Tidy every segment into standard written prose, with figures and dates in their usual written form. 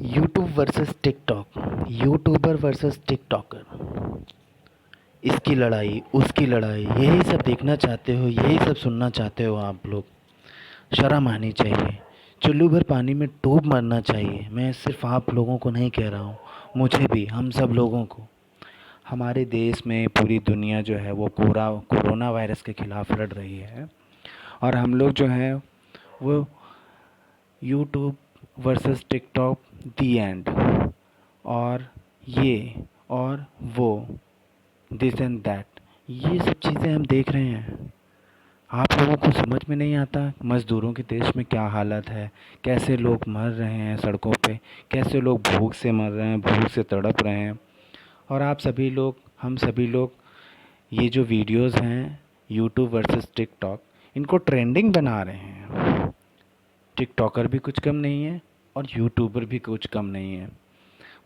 YouTube versus TikTok, YouTuber versus TikToker, इसकी लड़ाई उसकी लड़ाई, यही सब देखना चाहते हो, यही सब सुनना चाहते हो आप लोग। शर्म आनी चाहिए, चुल्लू भर पानी में डूब मरना चाहिए। मैं सिर्फ आप लोगों को नहीं कह रहा हूँ, मुझे भी, हम सब लोगों को। हमारे देश में पूरी दुनिया जो है वो कोरोना वायरस के खिलाफ लड़ रही है, और हम लोग जो है वो YouTube versus TikTok the and, और ये और वो, दिस एंड दैट, ये सब चीज़ें हम देख रहे हैं। आप लोगों को समझ में नहीं आता मज़दूरों के देश में क्या हालत है, कैसे लोग मर रहे हैं सड़कों पे, कैसे लोग भूख से मर रहे हैं, भूख से तड़प रहे हैं। और आप सभी लोग, हम सभी लोग, ये जो वीडियोस हैं यूट्यूब वर्सेस टिकटॉक, इनको ट्रेंडिंग बना रहे हैं। टिकटॉकर भी कुछ कम नहीं है और यूट्यूबर भी कुछ कम नहीं है।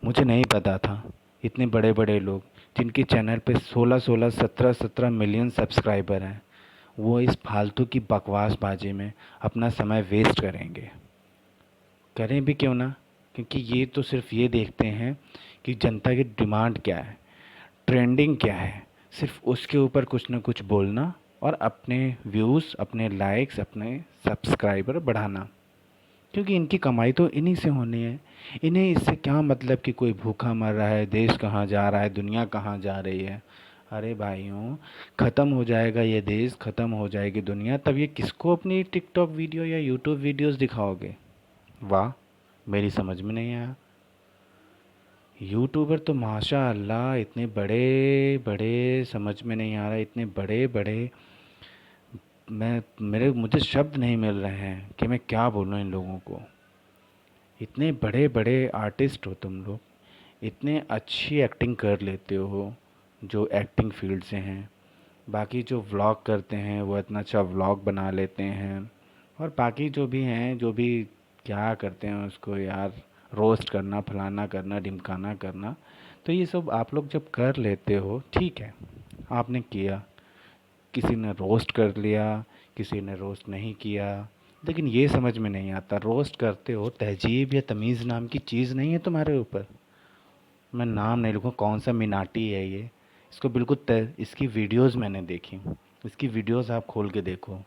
मुझे नहीं पता था इतने बड़े बड़े लोग जिनके चैनल पे 16-16, 17-17 मिलियन सब्सक्राइबर हैं, वो इस फालतू की बकवासबाजी में अपना समय वेस्ट करेंगे। करें भी क्यों ना, क्योंकि ये तो सिर्फ ये देखते हैं कि जनता की डिमांड क्या है, ट्रेंडिंग क्या है, सिर्फ उसके ऊपर कुछ ना कुछ बोलना और अपने व्यूज़, अपने लाइक्स, अपने सब्सक्राइबर बढ़ाना। क्योंकि इनकी कमाई तो इन्हीं से होनी है। इन्हें इससे क्या मतलब कि कोई भूखा मर रहा है, देश कहाँ जा रहा है, दुनिया कहाँ जा रही है। अरे भाइयों, ख़त्म हो जाएगा ये देश, ख़त्म हो जाएगी दुनिया, तब ये किसको अपनी टिकटॉक वीडियो या यूट्यूब वीडियोस दिखाओगे? वाह, मेरी समझ में नहीं आया। यूट्यूबर तो माशा अल्लाह इतने बड़े बड़े, समझ में नहीं आ रहा, इतने बड़े बड़े, मुझे शब्द नहीं मिल रहे हैं कि मैं क्या बोलूँ इन लोगों को। इतने बड़े बड़े आर्टिस्ट हो तुम लोग, इतने अच्छी एक्टिंग कर लेते हो जो एक्टिंग फील्ड से हैं। बाकी जो व्लॉग करते हैं वो इतना अच्छा व्लॉग बना लेते हैं, और बाकी जो भी हैं, जो भी क्या करते हैं उसको यार, रोस्ट करना, फलाना करना, ढिमकाना करना। तो ये सब आप लोग जब कर लेते हो, ठीक है, आपने किया, किसी ने रोस्ट कर लिया, किसी ने रोस्ट नहीं किया, लेकिन ये समझ में नहीं आता, रोस्ट करते हो, तहजीब या तमीज़ नाम की चीज़ नहीं है तुम्हारे ऊपर। मैं नाम नहीं लिखूँ, कौन सा मिनाटी है ये, इसको बिल्कुल इसकी वीडियोस मैंने देखी, इसकी वीडियोस आप खोल के देखो।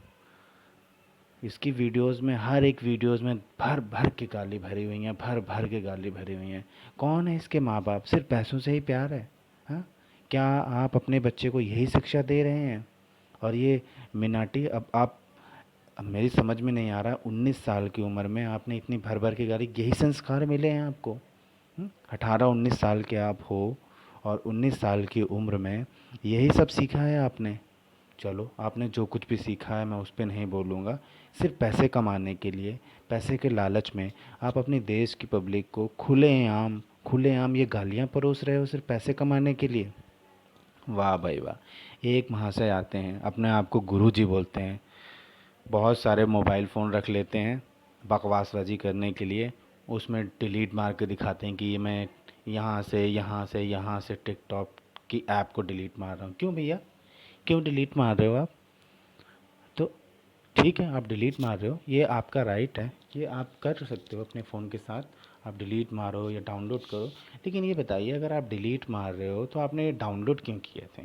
इसकी वीडियोस में, हर एक वीडियोस में भर भर के गाली भरी हुई हैं, भर भर के गाली भरी हुई हैं। कौन है इसके माँ बाप? सिर्फ पैसों से ही प्यार है? हाँ, क्या आप अपने बच्चे को यही शिक्षा दे रहे हैं? और ये मिनाटी, अब मेरी समझ में नहीं आ रहा, 19 साल की उम्र में आपने इतनी भर भर के गाली, यही संस्कार मिले हैं आपको? 18-19 साल के आप हो, और 19 साल की उम्र में यही सब सीखा है आपने? चलो, आपने जो कुछ भी सीखा है मैं उस पर नहीं बोलूँगा। सिर्फ पैसे कमाने के लिए, पैसे के लालच में आप अपने देश की पब्लिक को खुलेआम ये गालियाँ परोस रहे हो, सिर्फ पैसे कमाने के लिए। वाह भाई वाह। एक महाशय आते हैं, अपने आप को गुरु जी बोलते हैं, बहुत सारे मोबाइल फ़ोन रख लेते हैं बकवासबाजी करने के लिए, उसमें डिलीट मार के दिखाते हैं कि ये मैं यहाँ से टिकटॉक की ऐप को डिलीट मार रहा हूँ। क्यों भैया, क्यों डिलीट मार रहे हो आप? तो ठीक है, आप डिलीट मार रहे हो, ये आपका राइट है, ये आप कर सकते हो अपने फ़ोन के साथ, आप डिलीट मारो या डाउनलोड करो। लेकिन ये बताइए, अगर आप डिलीट मार रहे हो तो आपने डाउनलोड क्यों किए थे?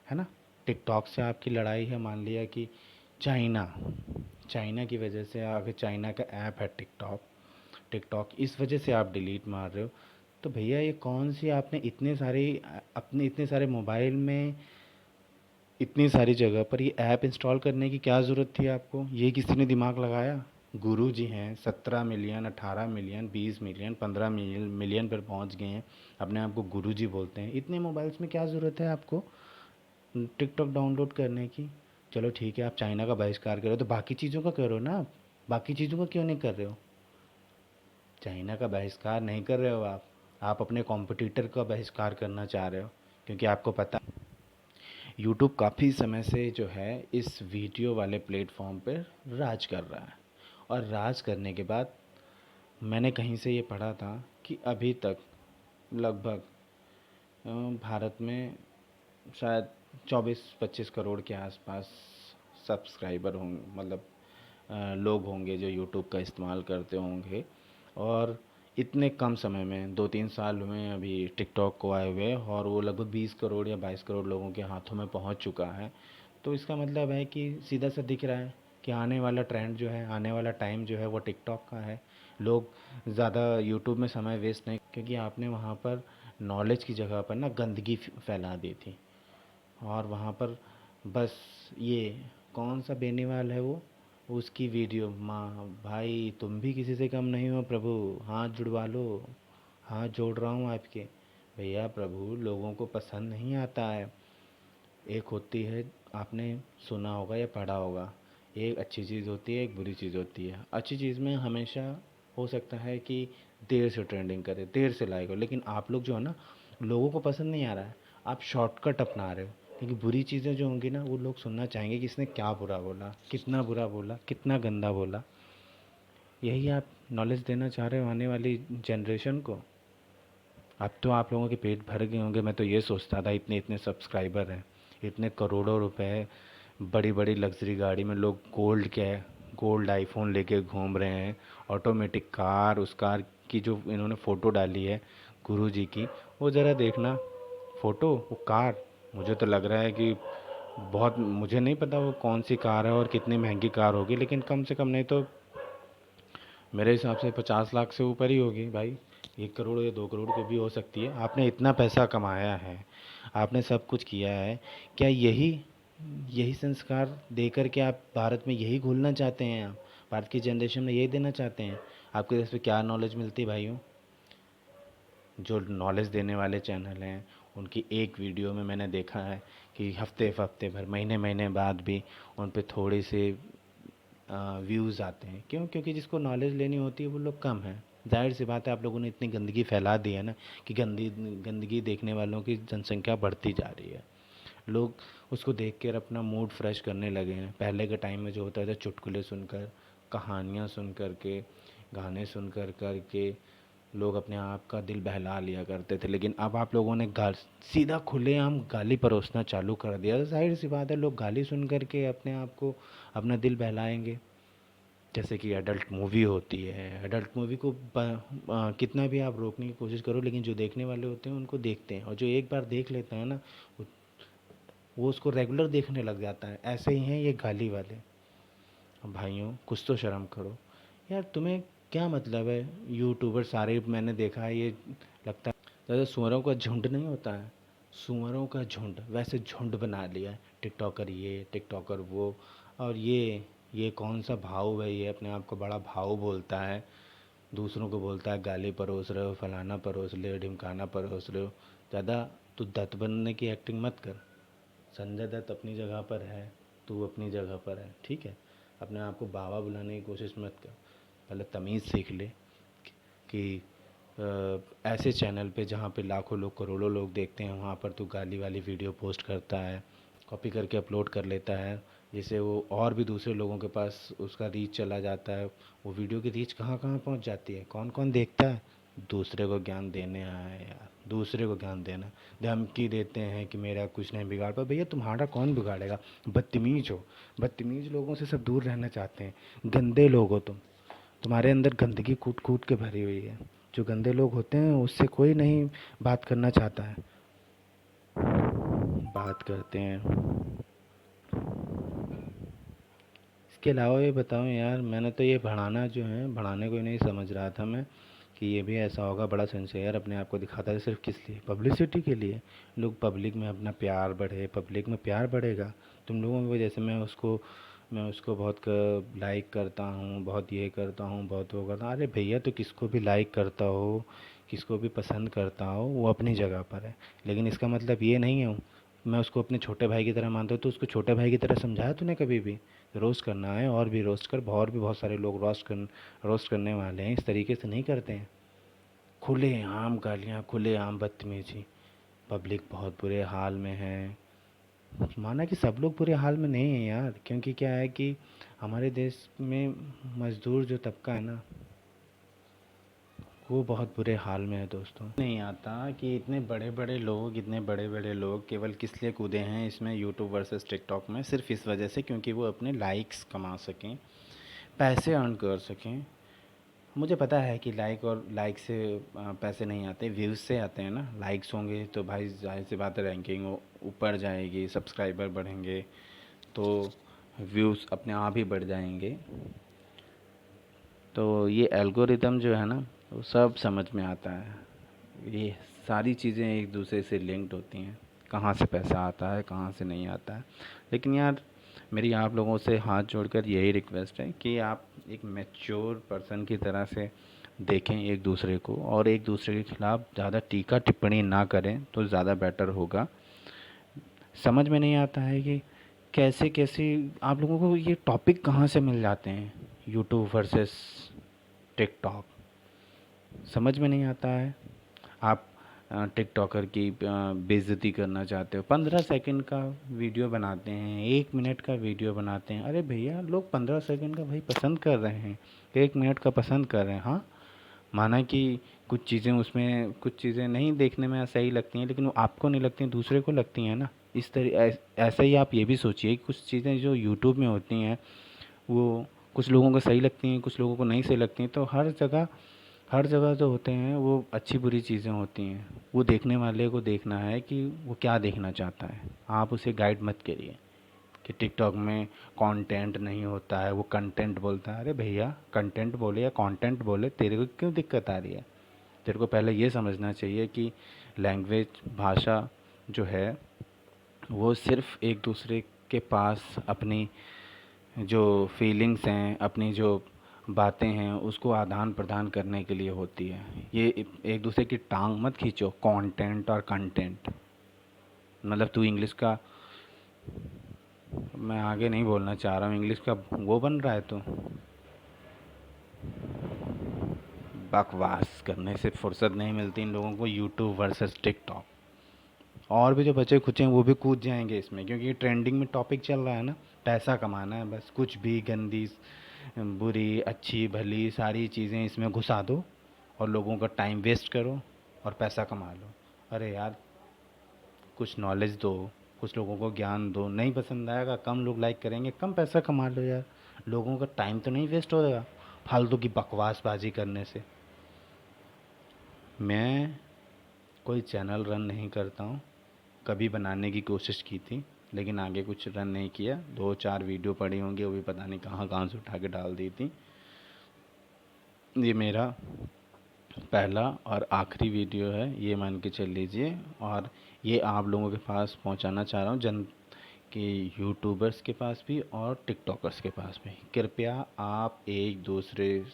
है ना? टिकटॉक से आपकी लड़ाई है, मान लिया कि चाइना चाइना की वजह से, आगे चाइना का ऐप है टिकटॉक, टिकटॉक इस वजह से आप डिलीट मार रहे हो। तो भैया, ये कौन सी, आपने इतने सारे मोबाइल में, इतनी सारी जगह पर ये ऐप इंस्टॉल करने की क्या ज़रूरत थी आपको? ये किसी ने दिमाग लगाया? गुरु जी हैं, 17 मिलियन, 18 मिलियन, 20 मिलियन, 15 मिलियन पर पहुंच गए हैं, अपने आप को गुरु जी बोलते हैं। इतने मोबाइल्स में क्या ज़रूरत है आपको टिकटॉक डाउनलोड करने की? चलो ठीक है, आप चाइना का बहिष्कार करो, तो बाकी चीज़ों का करो ना आप। बाकी चीज़ों का क्यों नहीं कर रहे हो? चाइना का बहिष्कार नहीं कर रहे हो आप अपने कॉम्पिटिटर का बहिष्कार करना चाह रहे हो, क्योंकि आपको पता, यूट्यूब काफ़ी समय से जो है इस वीडियो वाले प्लेटफॉर्म पर राज कर रहा है, और राज करने के बाद मैंने कहीं से ये पढ़ा था कि अभी तक लगभग भारत में शायद 24-25 करोड़ के आसपास सब्सक्राइबर होंगे, मतलब लोग होंगे जो यूट्यूब का इस्तेमाल करते होंगे। और इतने कम समय में 2-3 साल हुए हैं अभी टिकटॉक को आए हुए, और वो लगभग 20 करोड़ या 22 करोड़ लोगों के हाथों में पहुंच चुका है। तो इसका मतलब है कि सीधा सा दिख रहा है कि आने वाला ट्रेंड जो है, आने वाला टाइम जो है वो टिकटॉक का है। लोग ज़्यादा यूट्यूब में समय वेस्ट नहीं, क्योंकि आपने वहाँ पर नॉलेज की जगह पर ना गंदगी फैला दी थी। और वहाँ पर बस ये कौन सा बेनीवाल है वो, उसकी वीडियो, माँ भाई तुम भी किसी से कम नहीं हो प्रभु, हाथ जुड़वा लो, हाथ जोड़ रहा हूँ आपके। भैया प्रभु लोगों को पसंद नहीं आता है। एक होती है, आपने सुना होगा या पढ़ा होगा, एक अच्छी चीज़ होती है, एक बुरी चीज़ होती है। अच्छी चीज़ में हमेशा हो सकता है कि देर से ट्रेंडिंग करे, देर से लाइक हो, लेकिन आप लोग जो है ना, लोगों को पसंद नहीं आ रहा है, आप शॉर्टकट अपना रहे हो। लेकिन बुरी चीज़ें जो होंगी ना, वो लोग सुनना चाहेंगे कि इसने क्या बुरा बोला, कितना बुरा बोला, कितना गंदा बोला। यही आप नॉलेज देना चाह रहे हो आने वाली जनरेशन को। अब तो आप लोगों के पेट भर गए होंगे। मैं तो ये सोचता था इतने इतने सब्सक्राइबर हैं, इतने करोड़ों रुपए, बड़ी बड़ी लग्जरी गाड़ी में लोग गोल्ड आईफोन लेके घूम रहे हैं, ऑटोमेटिक कार, उस कार की जो इन्होंने फ़ोटो डाली है गुरु जी की, वो ज़रा देखना फ़ोटो, वो कार, मुझे तो लग रहा है कि बहुत, मुझे नहीं पता वो कौन सी कार है और कितनी महंगी कार होगी, लेकिन कम से कम नहीं तो मेरे हिसाब से 50 लाख से ऊपर ही होगी भाई। 1 करोड़ या 2 करोड़ की भी हो सकती है। आपने इतना पैसा कमाया है, आपने सब कुछ किया है, क्या यही यही संस्कार देकर के आप भारत में यही घोलना चाहते हैं? आप भारत की जनरेशन में यही देना चाहते हैं? आपके देश में क्या नॉलेज मिलती है भाइयों? जो नॉलेज देने वाले चैनल हैं, उनकी एक वीडियो में मैंने देखा है कि हफ्ते भर, महीने महीने बाद भी उन पे थोड़े से व्यूज़ आते हैं। क्यों? क्योंकि जिसको नॉलेज लेनी होती है वो लोग कम हैं। जाहिर सी बात है, आप लोगों ने इतनी गंदगी फैला दी है ना कि गंदगी देखने वालों की जनसंख्या बढ़ती जा रही है। लोग उसको देख कर अपना मूड फ्रेश करने लगे हैं। पहले के टाइम में जो होता था, चुटकुले सुनकर, कहानियाँ सुन कर के, गाने सुन कर के लोग अपने आप का दिल बहला लिया करते थे। लेकिन अब आप लोगों ने सीधा खुलेआम गाली परोसना चालू कर दिया। तो जाहिर सी बात है, लोग गाली सुन कर के अपने आप को, अपना दिल बहलाएंगे। जैसे कि एडल्ट मूवी होती है, एडल्ट मूवी को कितना भी आप रोकने की कोशिश करो, लेकिन जो देखने वाले होते हैं उनको देखते हैं, और जो एक बार देख लेता है ना, वो उसको रेगुलर देखने लग जाता है। ऐसे ही हैं ये गाली वाले। अब भाइयों कुछ तो शर्म करो यार, तुम्हें क्या मतलब है? यूट्यूबर सारे मैंने देखा है, ये लगता है जैसे सुअरों का झुंड नहीं होता है, सुअरों का झुंड, वैसे झुंड बना लिया है। टिकटॉकर ये, टिकटॉकर वो, और ये कौन सा भाव है, ये अपने आप को बड़ा भाव बोलता है, दूसरों को बोलता है गाली परोस रहे हो, फलाना परोस रहे हो, ढिमकाना परोस रहे हो। ज़्यादा तू दत्त बनने की एक्टिंग मत कर। संजय दत्त अपनी जगह पर है, तू अपनी जगह पर है, ठीक है? अपने आप को बाबा बुलाने की कोशिश मत कर। पहले तमीज़ सीख ले कि ऐसे चैनल पे जहाँ पे लाखों लोग, करोड़ों लोग देखते हैं, वहाँ पर तू गाली वाली वीडियो पोस्ट करता है, कॉपी करके अपलोड कर लेता है, जिससे वो और भी दूसरे लोगों के पास उसका रीच चला जाता है। वो वीडियो की रीच कहाँ कहाँ पहुँच जाती है, कौन कौन देखता है? दूसरे को ज्ञान देने आया है यार, दूसरे को ज्ञान देना। धमकी देते हैं कि मेरा कुछ नहीं बिगाड़ पाए। भैया तुम्हारा कौन बिगाड़ेगा? बदतमीज हो, बदतमीज लोगों से सब दूर रहना चाहते हैं। गंदे लोग हो तुम, तुम्हारे अंदर गंदगी कूट कूट के भरी हुई है। जो गंदे लोग होते हैं उससे कोई नहीं बात करना चाहता है। बात करते हैं। इसके अलावा ये बताओ यार, मैंने तो ये बढ़ाना जो है, बढ़ाने को ही नहीं समझ रहा था मैं कि ये भी ऐसा होगा, बड़ा सिंसियर अपने आप को दिखाता है। सिर्फ किस लिए? पब्लिसिटी के लिए। लोग पब्लिक में अपना प्यार बढ़े, पब्लिक में प्यार बढ़ेगा तुम लोगों की वजह से। मैं उसको बहुत लाइक करता हूँ, बहुत ये करता हूँ, बहुत वो करता हूँ। अरे भैया, तो किसको भी लाइक करता हो, किसको भी पसंद करता हो, वो अपनी जगह पर है। लेकिन इसका मतलब ये नहीं है मैं उसको अपने छोटे भाई की तरह मानता हूँ। तो उसको छोटे भाई की तरह समझाया तूने कभी भी? रोस्ट करना है और भी रोस्ट कर, और भी बहुत सारे लोग रोस्ट करने वाले हैं। इस तरीके से नहीं करते हैं। खुले आम गालियाँ, खुले आम बदतमीजी। पब्लिक बहुत बुरे हाल में है। माना कि सब लोग बुरे हाल में नहीं हैं यार, क्योंकि क्या है कि हमारे देश में मज़दूर जो तबका है ना, वो बहुत बुरे हाल में है दोस्तों। नहीं आता कि इतने बड़े बड़े लोग केवल किस लिए कूदे हैं इसमें, यूट्यूब वर्सेस टिकटॉक में, सिर्फ इस वजह से क्योंकि वो अपने लाइक्स कमा सकें, पैसे अर्न कर सकें, मुझे पता है कि लाइक से पैसे नहीं आते, व्यूज़ से आते हैं ना। लाइक्स होंगे तो भाई जाहिर सी बात है रैंकिंग ऊपर जाएगी, सब्सक्राइबर बढ़ेंगे तो व्यूज़ अपने आप ही बढ़ जाएंगे। तो ये एल्गोरिदम जो है ना वो सब समझ में आता है। ये सारी चीज़ें एक दूसरे से लिंक्ड होती हैं, कहाँ से पैसा आता है कहाँ से नहीं आता है। लेकिन यार मेरी आप लोगों से हाथ जोड़कर यही रिक्वेस्ट है कि आप एक मैच्योर पर्सन की तरह से देखें एक दूसरे को, और एक दूसरे के खिलाफ़ ज़्यादा टीका टिप्पणी ना करें तो ज़्यादा बेटर होगा। समझ में नहीं आता है कि कैसे कैसे आप लोगों को ये टॉपिक कहाँ से मिल जाते हैं, यूट्यूब वर्सेस टिकटॉक, समझ में नहीं आता है। आप टिकटॉकर की बेइज्जती करना चाहते हो, 15 सेकंड का वीडियो बनाते हैं, 1 मिनट का वीडियो बनाते हैं। अरे भैया लोग 15 सेकंड का भाई पसंद कर रहे हैं, 1 मिनट का पसंद कर रहे हैं। हाँ, माना कि कुछ चीज़ें उसमें कुछ चीज़ें नहीं देखने में सही लगती हैं, लेकिन वो आपको नहीं लगती हैं, दूसरे को लगती हैं ना। इस तरह ऐसा ही आप ये भी सोचिए कि कुछ चीज़ें जो यूट्यूब में होती हैं वो कुछ लोगों को सही लगती हैं, कुछ लोगों को नहीं सही लगती हैं। तो हर जगह जो होते हैं वो अच्छी बुरी चीज़ें होती हैं। वो देखने वाले को देखना है कि वो क्या देखना चाहता है। आप उसे गाइड मत करिए कि टिकटॉक में कंटेंट नहीं होता है, वो कंटेंट बोलता है। अरे भैया कंटेंट बोले या कंटेंट बोले, तेरे को क्यों दिक्कत आ रही है? तेरे को पहले ये समझना चाहिए कि लैंग्वेज भाषा जो है वो सिर्फ़ एक दूसरे के पास अपनी जो फीलिंग्स हैं, अपनी जो बातें हैं उसको आदान प्रदान करने के लिए होती है। ये एक दूसरे की टांग मत खींचो, कंटेंट और कंटेंट। मतलब तू इंग्लिश का, मैं आगे नहीं बोलना चाह रहा हूँ, इंग्लिश का वो बन रहा है तो बकवास करने से फुर्सत नहीं मिलती इन लोगों को। यूट्यूब वर्सेस टिकटॉक, और भी जो बचे खुचे हैं वो भी कूद जाएंगे इसमें, क्योंकि ट्रेंडिंग में टॉपिक चल रहा है ना। पैसा कमाना है बस, कुछ भी गंदी बुरी अच्छी भली सारी चीज़ें इसमें घुसा दो और लोगों का टाइम वेस्ट करो और पैसा कमा लो। अरे यार कुछ नॉलेज दो, कुछ लोगों को ज्ञान दो। नहीं पसंद आएगा, कम लोग लाइक करेंगे, कम पैसा कमा लो यार। लोगों का टाइम तो नहीं वेस्ट होगा फालतू की बकवासबाजी करने से। मैं कोई चैनल रन नहीं करता हूँ, कभी बनाने की कोशिश की थी लेकिन आगे कुछ रन नहीं किया। 2-4 वीडियो पड़ी होंगी, वो भी पता नहीं कहाँ कहाँ से उठा के डाल दी थी। ये मेरा पहला और आखिरी वीडियो है, ये मान के चल लीजिए। और ये आप लोगों के पास पहुंचाना चाह रहा हूँ, जन कि यूट्यूबर्स के पास भी और टिकटॉकर्स के पास भी। कृपया आप एक दूसरे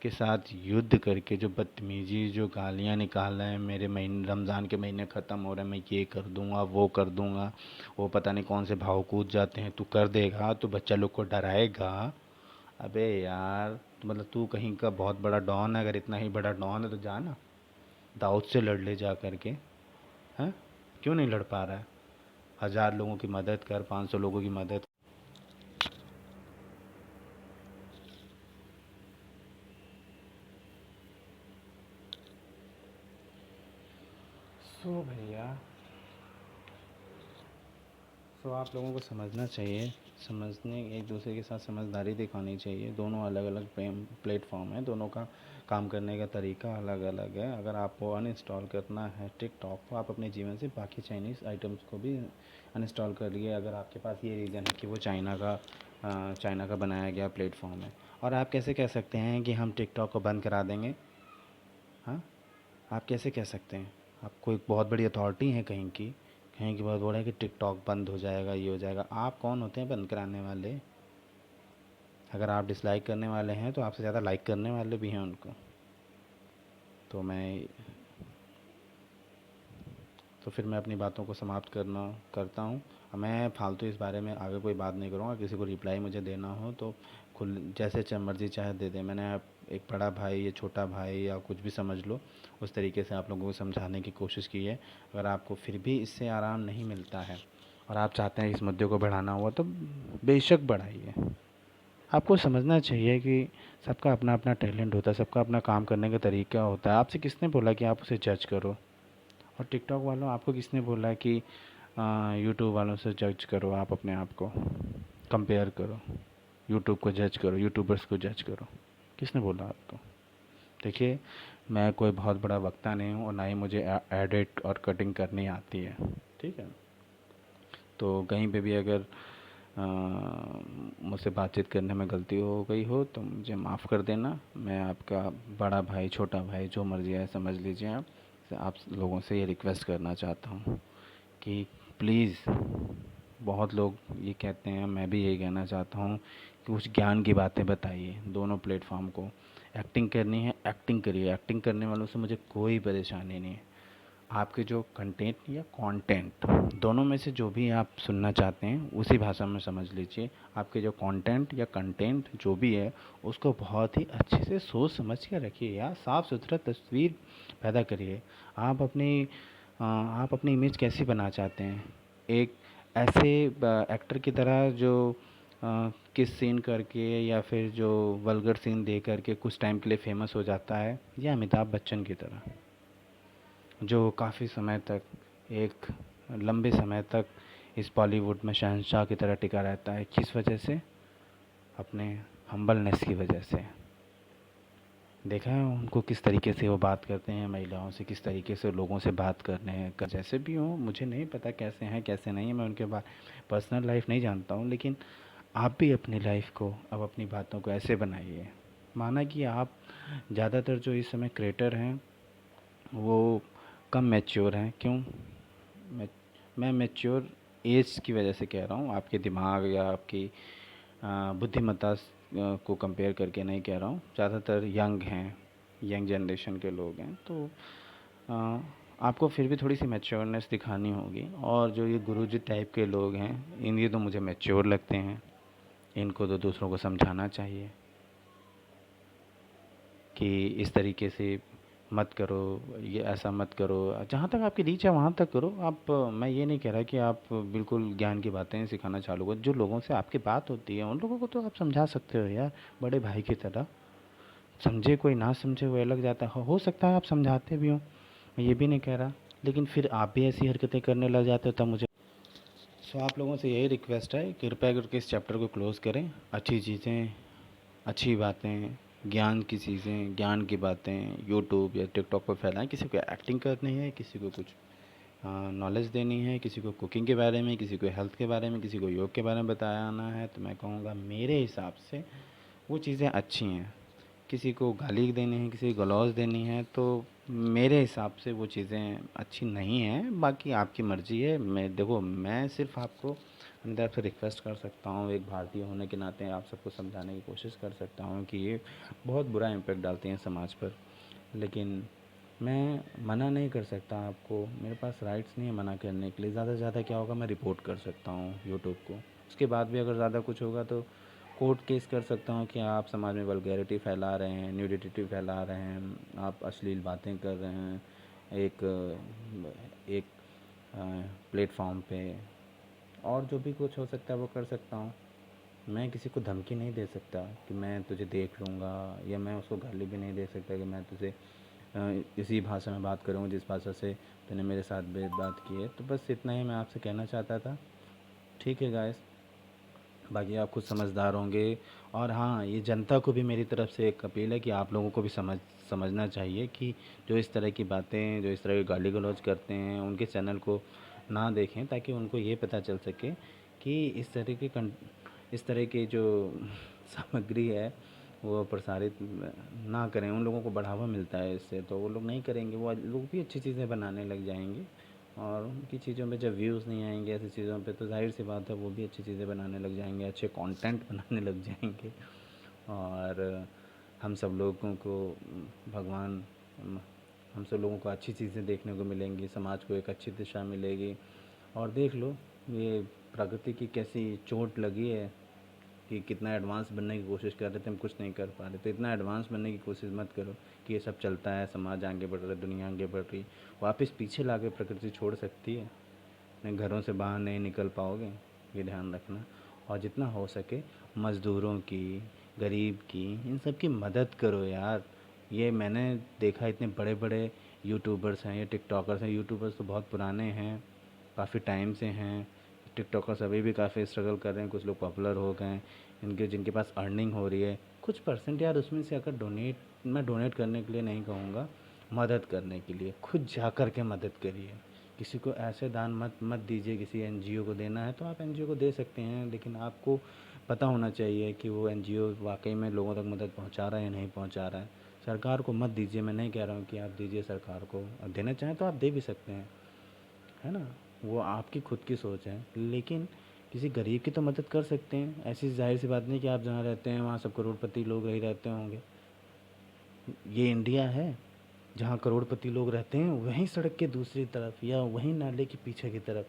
के साथ युद्ध करके जो बदतमीजी जो गालियाँ निकाल रहे हैं, मेरे महीने रमज़ान के महीने ख़त्म हो रहे हैं, मैं ये कर दूँगा वो कर दूँगा, वो पता नहीं कौन से भाव कूद जाते हैं, तू कर देगा तो बच्चा लोग को डराएगा। अबे यार तो मतलब तू कहीं का बहुत बड़ा डॉन है? अगर इतना ही बड़ा डॉन है तो जा ना दाऊद से लड़ ले जा करके। हैं, क्यों नहीं लड़ पा रहा है? 1000 लोगों की मदद कर, 500 लोगों की मदद। सो भैया, सो आप लोगों को समझना चाहिए, समझने एक दूसरे के साथ समझदारी दिखानी चाहिए। दोनों अलग अलग प्लेटफॉर्म हैं, दोनों का काम करने का तरीका अलग अलग है। अगर आपको अनइंस्टॉल करना है टिकटॉक को, आप अपने जीवन से बाकी चाइनीज़ आइटम्स को भी अनइंस्टॉल कर लिए, अगर आपके पास ये रीज़न है कि वो चाइना का बनाया गया प्लेटफॉर्म है। और आप कैसे कह सकते हैं कि हम टिकटॉक को बंद करा देंगे? हाँ, आप कैसे कह सकते हैं? आप कोई बहुत बड़ी अथॉरिटी हैं कहीं की बहुत बड़ा है कि टिकटॉक बंद हो जाएगा, ये हो जाएगा। आप कौन होते हैं बंद कराने वाले? अगर आप डिसलाइक करने वाले हैं तो आपसे ज़्यादा लाइक करने वाले भी हैं उनको। तो फिर मैं अपनी बातों को समाप्त करता हूँ। मैं फालतू इस बारे में आगे कोई बात नहीं करूँगा। किसी को रिप्लाई मुझे देना हो तो खुल जैसे मर्जी चाहे दे दे। मैंने एक बड़ा भाई या छोटा भाई या कुछ भी समझ लो, उस तरीके से आप लोगों को समझाने की कोशिश की है। अगर आपको फिर भी इससे आराम नहीं मिलता है और आप चाहते हैं इस मुद्दे को बढ़ाना हुआ तो बेशक बढ़ाइए। आपको समझना चाहिए कि सबका अपना अपना टैलेंट होता है, सबका अपना काम करने का तरीका होता है। आपसे किसने बोला कि आप उसे जज करो? और टिकटॉक वालों, आपको किसने बोला कि यूट्यूब वालों से जज करो? आप अपने आप को कंपेयर करो, यूट्यूब को जज करो, यूट्यूबर्स को जज करो। किसने बोला आपको? देखिए, मैं कोई बहुत बड़ा वक्ता नहीं हूँ और ना ही मुझे एडिट और कटिंग करनी आती है, ठीक है। तो कहीं पे भी अगर मुझसे बातचीत करने में गलती हो गई हो तो मुझे माफ़ कर देना। मैं आपका बड़ा भाई, छोटा भाई, जो मर्जी है समझ लीजिए आप लोगों से ये रिक्वेस्ट करना चाहता हूँ कि प्लीज़, बहुत लोग ये कहते हैं, मैं भी यही कहना चाहता हूँ कि कुछ ज्ञान की बातें बताइए दोनों प्लेटफॉर्म को। एक्टिंग करनी है, एक्टिंग करिए, एक्टिंग करने वालों से मुझे कोई परेशानी नहीं है। आपके जो कंटेंट या कंटेंट, दोनों में से जो भी आप सुनना चाहते हैं उसी भाषा में समझ लीजिए। आपके जो कंटेंट या कंटेंट जो भी है उसको बहुत ही अच्छे से सोच समझ के रखिए यार, साफ़ सुथरा तस्वीर पैदा करिए। आप अपनी इमेज कैसी बना चाहते हैं? एक ऐसे एक्टर की तरह जो किस सीन करके या फिर जो वल्गर सीन दे करके कुछ टाइम के लिए फेमस हो जाता है, या अमिताभ बच्चन की तरह जो काफ़ी समय तक, एक लंबे समय तक इस बॉलीवुड में शहंशाह की तरह टिका रहता है? किस वजह से? अपने हम्बलनेस की वजह से। देखा है उनको किस तरीके से वो बात करते हैं महिलाओं से, किस तरीके से लोगों से बात करने हैं, जैसे भी हों, मुझे नहीं पता कैसे हैं कैसे नहीं हैं, मैं उनके पर्सनल लाइफ नहीं जानता हूँ, लेकिन आप भी अपनी लाइफ को, अब अपनी बातों को ऐसे बनाइए। माना कि आप ज़्यादातर जो इस समय क्रिएटर हैं वो कम मैच्योर हैं। क्यों? मैं मैं मैच्योर एज की वजह से कह रहा हूँ, आपके दिमाग या आपकी बुद्धिमत्ता को कंपेयर करके नहीं कह रहा हूँ। ज़्यादातर यंग हैं, यंग जनरेशन के लोग हैं, तो आपको फिर भी थोड़ी सी मैच्योरनेस दिखानी होगी। और जो ये गुरुजी टाइप के लोग हैं, ये तो मुझे मैच्योर लगते हैं। इनको तो दूसरों को समझाना चाहिए कि इस तरीके से मत करो, ये ऐसा मत करो। जहाँ तक आपकी रीच है वहाँ तक करो आप। मैं ये नहीं कह रहा कि आप बिल्कुल ज्ञान की बातें सिखाना चालू करो। जो लोगों से आपकी बात होती है उन लोगों को तो आप समझा सकते हो यार, बड़े भाई की तरह। समझे कोई ना समझे वो अलग जाता है, हो सकता है आप समझाते भी हो, मैं ये भी नहीं कह रहा, लेकिन फिर आप भी ऐसी हरकतें करने लग जाते हो तब मुझे। सो आप लोगों से यही रिक्वेस्ट है, कृपया करके इस चैप्टर को क्लोज़ करें। अच्छी चीज़ें, अच्छी बातें, ज्ञान की चीज़ें, ज्ञान की बातें यूट्यूब या टिकटॉक पर फैलाएं। किसी को एक्टिंग करनी है, किसी को कुछ नॉलेज देनी है, किसी को कुकिंग के बारे में, किसी को हेल्थ के बारे में, किसी को योग के बारे में बताना है, तो मैं कहूँगा मेरे हिसाब से वो चीज़ें अच्छी हैं। किसी को गाली देनी है, किसी को गलौज देनी है, तो मेरे हिसाब से वो चीज़ें अच्छी नहीं हैं। बाकी आपकी मर्ज़ी है। मैं सिर्फ आपको अपनी तरफ से रिक्वेस्ट कर सकता हूँ, एक भारतीय होने के नाते आप सबको समझाने की कोशिश कर सकता हूँ कि ये बहुत बुरा इम्पैक्ट डालती हैं समाज पर। लेकिन मैं मना नहीं कर सकता आपको, मेरे पास राइट्स नहीं है मना करने के लिए। ज़्यादा से ज़्यादा क्या होगा, मैं रिपोर्ट कर सकता हूँ यूट्यूब को। उसके बाद भी अगर ज़्यादा कुछ होगा तो कोर्ट केस कर सकता हूँ कि आप समाज में वल्गैरिटी फैला रहे हैं, न्यूडिटी फैला रहे हैं, आप अश्लील बातें कर रहे हैं एक एक प्लेटफॉर्म पे। और जो भी कुछ हो सकता है वो कर सकता हूँ। मैं किसी को धमकी नहीं दे सकता कि मैं तुझे देख लूँगा, या मैं उसको गाली भी नहीं दे सकता कि मैं तुझे इसी भाषा में बात करूँगा जिस भाषा से तूने मेरे साथ बात की है। तो बस इतना ही मैं आपसे कहना चाहता था। ठीक है गाइस, बाकी आप खुद समझदार होंगे। और हाँ, ये जनता को भी मेरी तरफ से एक अपील है कि आप लोगों को भी समझना चाहिए कि जो इस तरह की बातें, जो इस तरह की गाली गलौज करते हैं, उनके चैनल को ना देखें, ताकि उनको ये पता चल सके कि इस तरह की जो सामग्री है वो प्रसारित ना करें। उन लोगों को बढ़ावा मिलता है इससे, तो वो लोग नहीं करेंगे, वो लोग भी अच्छी चीज़ें बनाने लग जाएंगे। और उनकी चीज़ों पे जब व्यूज़ नहीं आएंगे ऐसी चीज़ों पे, तो जाहिर सी बात है वो भी अच्छी चीज़ें बनाने लग जाएंगे, अच्छे कंटेंट बनाने लग जाएंगे। और हम सब लोगों को भगवान हम सब लोगों को अच्छी चीज़ें देखने को मिलेंगी, समाज को एक अच्छी दिशा मिलेगी। और देख लो ये प्रकृति की कैसी चोट लगी है कि कितना एडवांस बनने की कोशिश कर रहे थे, हम कुछ नहीं कर पा रहे। तो इतना एडवांस बनने की कोशिश मत करो कि ये सब चलता है, समाज आगे बढ़ रहा है, दुनिया आगे बढ़ रही। वापस पीछे ला के प्रकृति छोड़ सकती है, नहीं घरों से बाहर नहीं निकल पाओगे, ये ध्यान रखना। और जितना हो सके मज़दूरों की, गरीब की, इन सब की मदद करो यार। ये मैंने देखा, इतने बड़े बड़े यूट्यूबर्स हैं या टिकटॉकर्स हैं। यूट्यूबर्स तो बहुत पुराने हैं, काफ़ी टाइम से हैं। टिकटॉकर्स अभी भी काफ़ी स्ट्रगल कर रहे हैं, कुछ लोग पॉपुलर हो गए हैं, इनके जिनके पास अर्निंग हो रही है। कुछ परसेंट यार उसमें से अगर डोनेट मैं डोनेट करने के लिए नहीं कहूँगा, मदद करने के लिए। खुद जा कर के मदद करिए। किसी को ऐसे दान मत मत दीजिए। किसी एनजीओ को देना है तो आप एनजीओ को दे सकते हैं, लेकिन आपको पता होना चाहिए कि वो एनजीओ वाकई में लोगों तक मदद पहुंचा रहा है या नहीं पहुंचा रहा है। सरकार को मत दीजिए, मैं नहीं कह रहा हूँ कि आप दीजिए सरकार को, देना चाहें तो आप दे भी सकते हैं, है ना, वो आपकी खुद की सोच है। लेकिन किसी गरीब की तो मदद कर सकते हैं। ऐसी जाहिर सी बात नहीं कि आप जहाँ रहते हैं वहाँ सब करोड़पति लोग ही रहते होंगे। ये इंडिया है जहाँ करोड़पति लोग रहते हैं, वहीं सड़क के दूसरी तरफ या वहीं नाले के पीछे की तरफ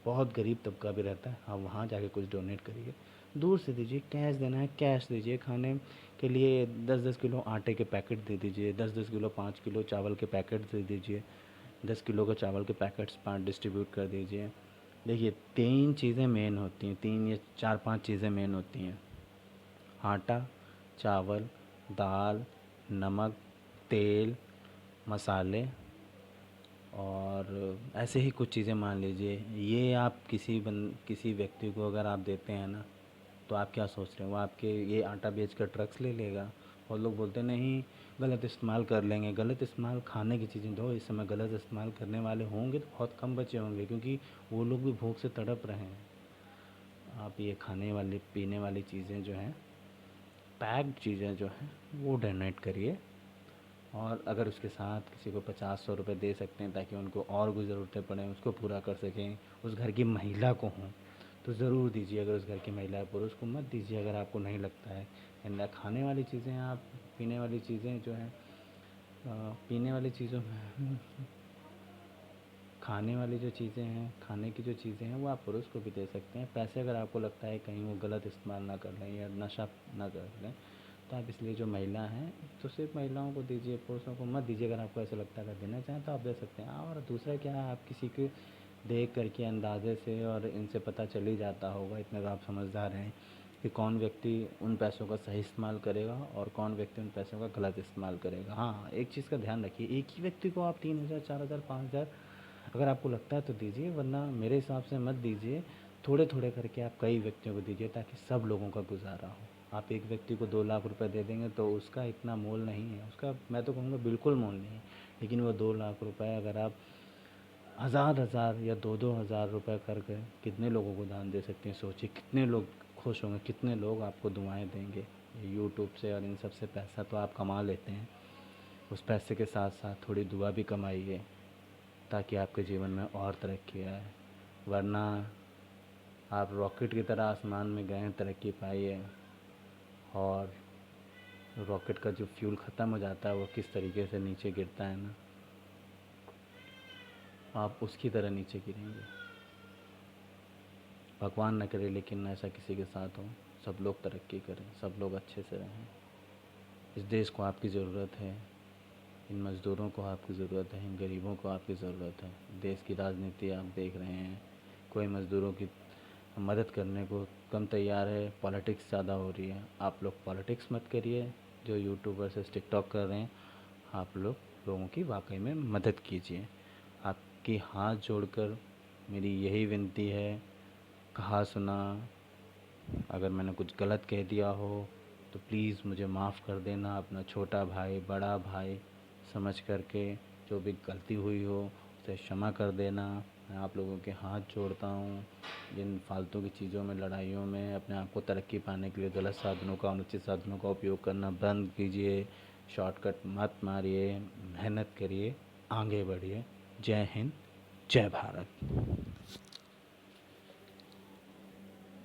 बहुत गरीब तबका भी रहता है। आप वहाँ जाके कुछ डोनेट करिए, दूर से दीजिए। कैश देना है कैश दीजिए, खाने के लिए 10-10 किलो आटे के पैकेट दे दीजिए, 10-10 किलो 5 किलो चावल के पैकेट दे दीजिए, 10 किलो का चावल के पैकेट्स 5 डिस्ट्रीब्यूट कर दीजिए। देखिए 3 चीज़ें मेन होती हैं, 3 या 4-5 चीज़ें मेन होती हैं, आटा, चावल, दाल, नमक, तेल, मसाले, और ऐसे ही कुछ चीज़ें मान लीजिए। ये आप किसी व्यक्ति को अगर आप देते हैं ना, तो आप क्या सोच रहे हैं, वो आपके ये आटा बेच कर ट्रक्स ले लेगा? और लोग बोलते नहीं गलत इस्तेमाल कर लेंगे। गलत इस्तेमाल खाने की चीज़ें दो। इस समय गलत इस्तेमाल करने वाले होंगे तो बहुत कम बचे होंगे, क्योंकि वो लोग भी भूख से तड़प रहे हैं। आप ये खाने वाली पीने वाली चीज़ें जो हैं, पैक्ड चीज़ें जो हैं, वो डोनेट करिए। और अगर उसके साथ किसी को 50-100 रुपये दे सकते हैं ताकि उनको और कुछ ज़रूरतें पड़ें उसको पूरा कर सकें, उस घर की महिला को हों, तो ज़रूर दीजिए। अगर उस घर की महिला है, पुरुष को मत दीजिए अगर आपको नहीं लगता है। ना खाने वाली चीज़ें हैं, आप पीने वाली चीज़ें जो हैं, पीने वाली चीज़ों में खाने वाली जो चीज़ें हैं, खाने की जो चीज़ें हैं, वो आप पुरुष को भी दे सकते हैं। पैसे अगर आपको लगता है कहीं वो गलत इस्तेमाल ना कर लें या नशा ना कर लें, तो आप इसलिए जो महिला हैं तो सिर्फ महिलाओं को दीजिए, पुरुषों को मत दीजिए। अगर आपको ऐसा लगता है अगर देना चाहें तो आप दे सकते हैं। और दूसरा क्या है, आप किसी के देख करके अंदाज़े से और इनसे पता चल ही जाता होगा, इतने तो आप समझदार हैं कि कौन व्यक्ति उन पैसों का सही इस्तेमाल करेगा और कौन व्यक्ति उन पैसों का गलत इस्तेमाल करेगा। हाँ, एक चीज़ का ध्यान रखिए, एक ही व्यक्ति को आप 3,000, 4,000, 5,000 अगर आपको लगता है तो दीजिए, वरना मेरे हिसाब से मत दीजिए। थोड़े थोड़े करके आप कई व्यक्तियों को दीजिए ताकि सब लोगों का गुजारा हो। आप एक व्यक्ति को 2 लाख रुपए दे देंगे तो उसका इतना मोल नहीं है, उसका मैं तो कहूँगा बिल्कुल मोल नहीं है। लेकिन वो 2 लाख रुपए अगर आप हज़ार हज़ार या 2-2 हज़ार रुपये करके कितने लोगों को दान दे सकते हैं? सोचिए कितने लोग खुश होंगे, कितने लोग आपको दुआएं देंगे। यूट्यूब से और इन सब से पैसा तो आप कमा लेते हैं, उस पैसे के साथ साथ थोड़ी दुआ भी कमाइए ताकि आपके जीवन में और तरक्की आए। वरना आप रॉकेट की तरह आसमान में गए, तरक्की पाई है, और रॉकेट का जो फ्यूल ख़त्म हो जाता है वो किस तरीके से नीचे गिरता है ना, आप उसकी तरह नीचे गिरेंगे। भगवान न करे लेकिन ऐसा किसी के साथ हो। सब लोग तरक्की करें, सब लोग अच्छे से रहें। इस देश को आपकी ज़रूरत है, इन मज़दूरों को आपकी ज़रूरत है, इन गरीबों को आपकी ज़रूरत है। देश की राजनीति आप देख रहे हैं, कोई मज़दूरों की मदद करने को कम तैयार है, पॉलिटिक्स ज़्यादा हो रही है। आप लोग पॉलिटिक्स मत करिए, जो यूट्यूबर से टिकटॉक कर रहे हैं, आप लोग लोगों की वाकई में मदद कीजिए। आपकी हाथ जोड़कर मेरी यही विनती है, कहा सुना। अगर मैंने कुछ गलत कह दिया हो तो प्लीज़ मुझे माफ़ कर देना। अपना छोटा भाई, बड़ा भाई समझ करके जो भी गलती हुई हो उसे क्षमा कर देना। मैं आप लोगों के हाथ जोड़ता हूँ। जिन फालतू की चीज़ों में, लड़ाइयों में अपने आप को तरक्की पाने के लिए गलत साधनों का, अनुचित साधनों का उपयोग करना बंद कीजिए। शॉर्टकट मत मारिए, मेहनत करिए, आगे बढ़िए। जय हिंद, जय भारत।